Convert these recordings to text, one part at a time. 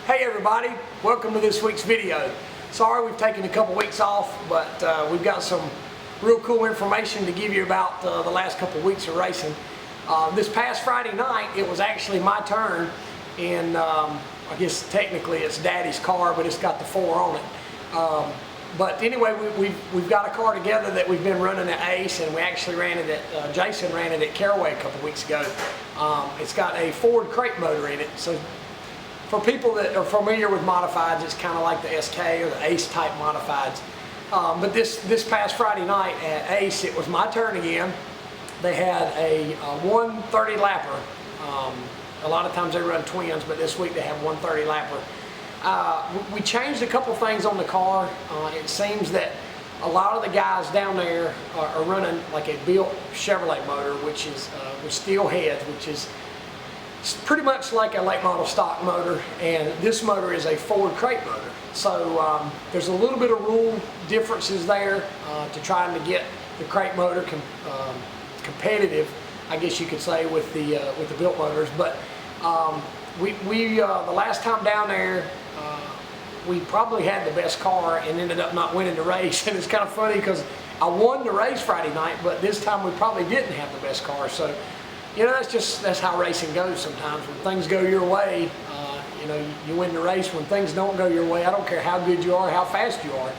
Hey everybody, welcome to this week's video. Sorry we've taken a couple weeks off, but we've got some real cool information to give you about the last couple weeks of racing. This past Friday night, it was actually my turn, and I guess technically it's Daddy's car, but it's got the 4 on it. But anyway, we've got a car together that we've been running at Ace, and we actually ran it at, Jason ran it at Caraway a couple weeks ago. It's got a Ford crate motor in it, so for people that are familiar with modifieds, it's kind of like the SK or the Ace type modifieds. But this past Friday night at Ace, it was my turn again. They had a 130 lapper. A lot of times they run twins, but this week they have 130 lapper. We changed a couple things on the car. It seems that a lot of the guys down there are running like a built Chevrolet motor, which is with steel heads, which is pretty much like a late model stock motor, and this motor is a Ford crate motor. So there's a little bit of rule differences there to trying to get the crate motor competitive, I guess you could say, with the built motors. But the last time down there, we probably had the best car and ended up not winning the race. And it's kind of funny because I won the race Friday night, but this time we probably didn't have the best car. So you know, that's how racing goes sometimes. When things go your way, you know, you win the race. When things don't go your way, I don't care how good you are, how fast you are.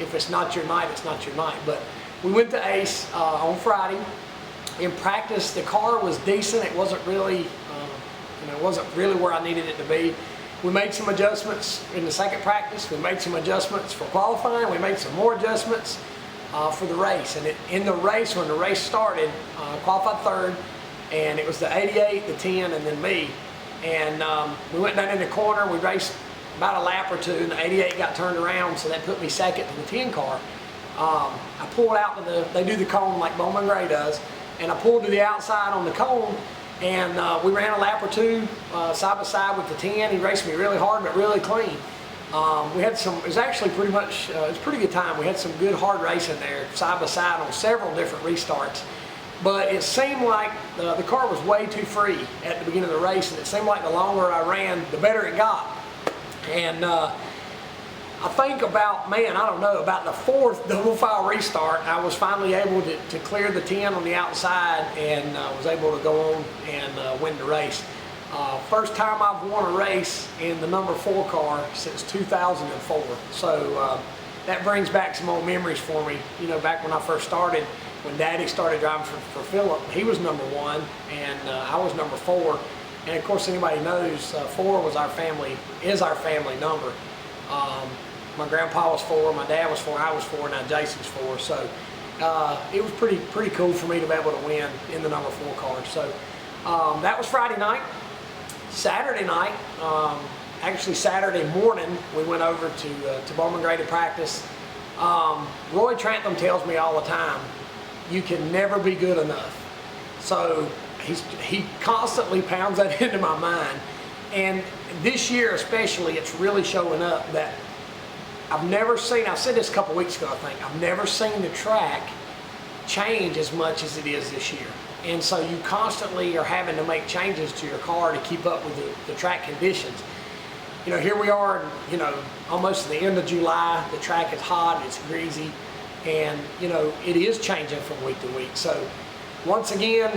If it's not your night, it's not your night. But we went to Ace on Friday. In practice, the car was decent. It wasn't really, it wasn't really where I needed it to be. We made some adjustments in the second practice. We made some adjustments for qualifying. We made some more adjustments for the race. And in the race, when the race started, qualified third. And it was the 88, the 10, and then me. And we went down in the corner. We raced about a lap or two, and the 88 got turned around, so that put me second to the 10 car. I pulled out to they do the cone like Bowman Gray does, and I pulled to the outside on the cone, and we ran a lap or two side by side with the 10. He raced me really hard, but really clean. We had it was actually pretty much, it was a pretty good time. We had some good hard racing there, side by side on several different restarts. But it seemed like the car was way too free at the beginning of the race, and it seemed like the longer I ran, the better it got. And I think about the 4th double file restart, I was finally able to clear the 10 on the outside, and was able to go on and win the race. First time I've won a race in the number 4 car since 2004. So that brings back some old memories for me. You know, back when I first started, when Daddy started driving for Philip, he was number 1, and I was number 4. And of course, anybody knows 4 is our family number. My grandpa was 4, my dad was 4, I was 4, now Jason's 4. So it was pretty cool for me to be able to win in the number 4 car. So that was Friday night. Saturday night, actually Saturday morning, we went over to Bowman Gray to practice. Roy Trantham tells me all the time, you can never be good enough. So he constantly pounds that into my mind. And this year especially, it's really showing up that I've said this a couple weeks ago, I think, I've never seen the track change as much as it is this year. And so you constantly are having to make changes to your car to keep up with the track conditions. You know, here we are, you know, almost at the end of July. The track is hot, it's greasy, and you know, it is changing from week to week. So once again,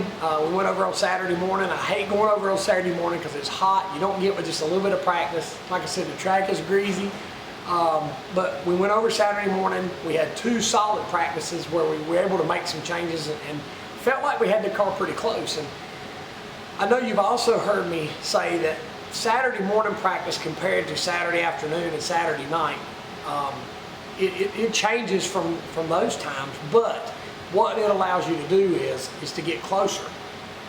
we went over on Saturday morning. I hate going over on Saturday morning because it's hot. You don't get with just a little bit of practice. Like I said, the track is greasy. But we went over Saturday morning. We had 2 solid practices where we were able to make some changes and felt like we had the car pretty close. And I know you've also heard me say that Saturday morning practice compared to Saturday afternoon and Saturday night, it changes from those times, but what it allows you to do is to get closer.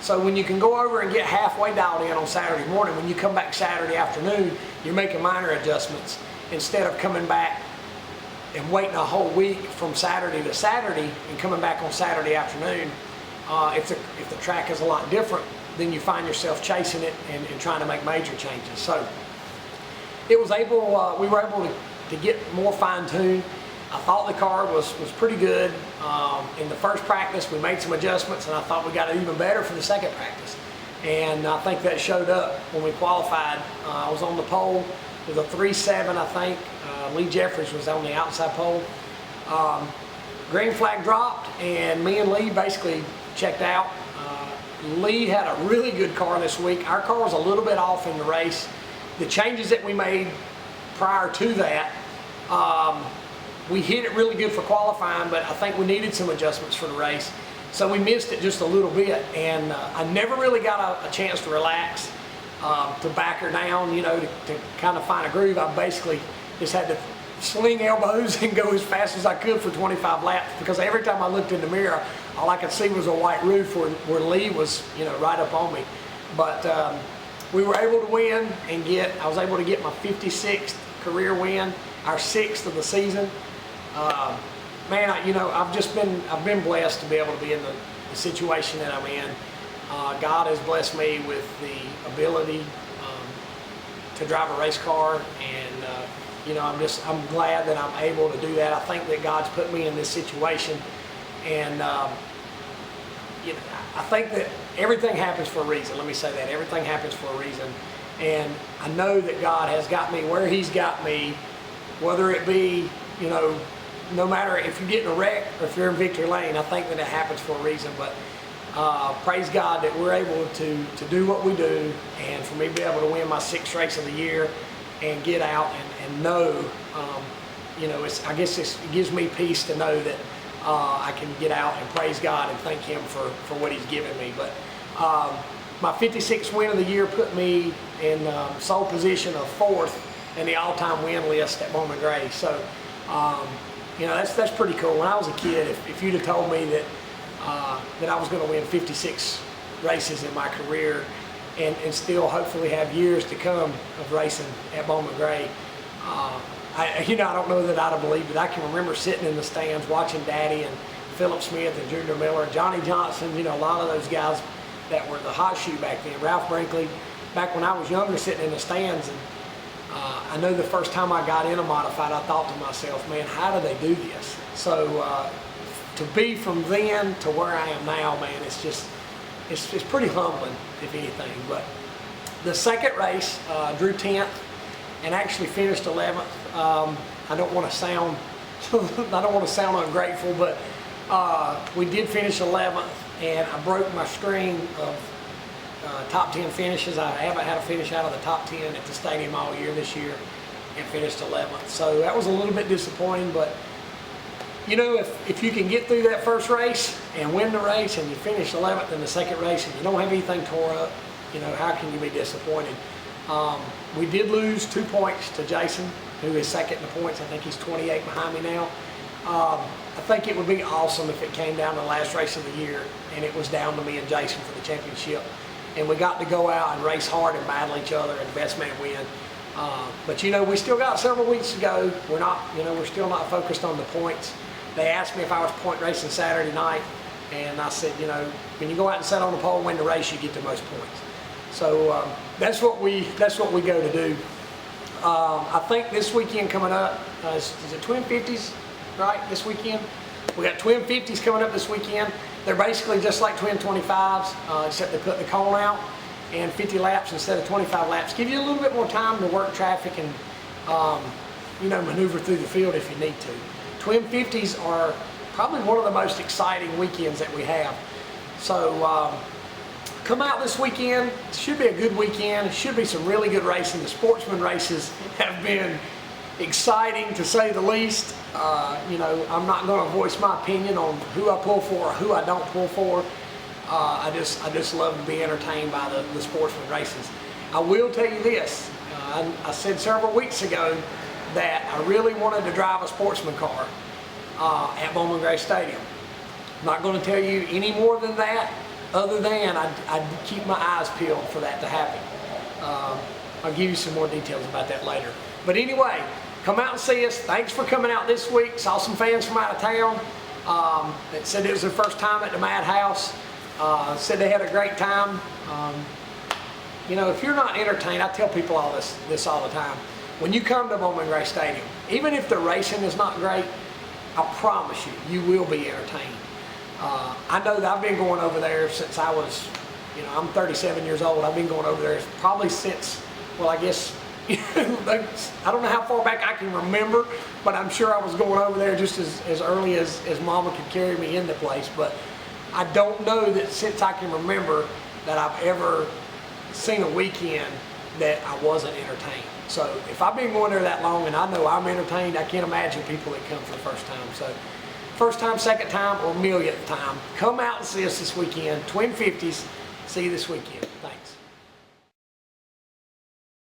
So when you can go over and get halfway dialed in on Saturday morning, when you come back Saturday afternoon, you're making minor adjustments instead of coming back and waiting a whole week from Saturday to Saturday and coming back on Saturday afternoon. If the track is a lot different, then you find yourself chasing it and trying to make major changes. So we were able to get more fine-tuned. I thought the car was pretty good. In the first practice, we made some adjustments, and I thought we got it even better for the second practice. And I think that showed up when we qualified. I was on the pole It was a 3-7, I think. Lee Jeffries was on the outside pole. Green flag dropped, and me and Lee basically checked out. Lee had a really good car this week. Our car was a little bit off in the race. The changes that we made prior to that, we hit it really good for qualifying, but I think we needed some adjustments for the race. So we missed it just a little bit, and I never really got a chance to relax, to back her down, you know, to kind of find a groove. I basically just had to sling elbows and go as fast as I could for 25 laps, because every time I looked in the mirror, all I could see was a white roof where Lee was, you know, right up on me. But we were able to win and I was able to get my 56th career win, our 6th of the season. Man, I've been blessed to be able to be in the situation that I'm in. God has blessed me with the ability to drive a race car, and you know, I'm glad that I'm able to do that. I think that God's put me in this situation, and you know, I think that everything happens for a reason. Let me say that everything happens for a reason, and I know that God has got me where He's got me, whether it be, you know, no matter if you're getting a wreck or if you're in victory lane. I think that it happens for a reason, but praise God that we're able to do what we do, and for me to be able to win my 6th race of the year and get out and know, you know, I guess it gives me peace to know that I can get out and praise God and thank Him for what He's given me. But my 56th win of the year put me in sole position of 4th in the all-time win list at Bowman Gray. So, you know, that's pretty cool. When I was a kid, if you'd have told me that I was going to win 56 races in my career and still hopefully have years to come of racing at Bowman Gray, I don't know that I'd have believed it. I can remember sitting in the stands watching Daddy and Philip Smith and Junior Miller, Johnny Johnson, you know, a lot of those guys that were the hot shoe back then. Ralph Brinkley, back when I was younger, sitting in the stands. And I know the first time I got in a modified, I thought to myself, man, how do they do this? So to be from then to where I am now, man, it's pretty humbling, if anything. But the second race, drew 10th and actually finished 11th. I don't want to sound ungrateful, but we did finish 11th, and I broke my string of top 10 finishes. I haven't had a finish out of the top 10 at the stadium all year this year, and finished 11th. So that was a little bit disappointing, but you know, if you can get through that first race and win the race, and you finish 11th in the second race, and you don't have anything tore up, you know, how can you be disappointed? We did lose 2 points to Jason, who is second in the points. I think he's 28 behind me now. I think it would be awesome if it came down to the last race of the year and it was down to me and Jason for the championship, and we got to go out and race hard and battle each other and the best man win. But you know, we still got several weeks to go. We're still not focused on the points. They asked me if I was point racing Saturday night, and I said, you know, when you go out and set on the pole and win the race, you get the most points. So that's what we go to do. I think this weekend coming up, is it Twin 50s, right, this weekend? We got Twin 50s coming up this weekend. They're basically just like Twin 25s, except they put the cone out and 50 laps instead of 25 laps. Give you a little bit more time to work traffic and, you know, maneuver through the field if you need to. Twin 50s are probably one of the most exciting weekends that we have. So come out this weekend. It should be a good weekend. It should be some really good racing. The sportsman races have been exciting, to say the least. You know, I'm not going to voice my opinion on who I pull for or who I don't pull for. I just love to be entertained by the sportsman races. I will tell you this. I said several weeks ago that I really wanted to drive a sportsman car at Bowman Gray Stadium. I'm not going to tell you any more than that, other than I'd keep my eyes peeled for that to happen. I'll give you some more details about that later. But anyway, come out and see us. Thanks for coming out this week. Saw some fans from out of town that said it was their first time at the Madhouse. Said they had a great time. You know, if you're not entertained, I tell people all this all the time. When you come to Bowman Gray Stadium, even if the racing is not great, I promise you will be entertained. I know that I've been going over there since I was, you know, I'm 37 years old. I've been going over there probably since, well, I guess I don't know how far back I can remember, but I'm sure I was going over there just as early as Mama could carry me in the place. But I don't know that since I can remember that I've ever seen a weekend that I wasn't entertained. So if I've been going there that long and I know I'm entertained, I can't imagine people that come for the first time. So first time, second time, or millionth time, come out and see us this weekend. Twin 50s, see you this weekend.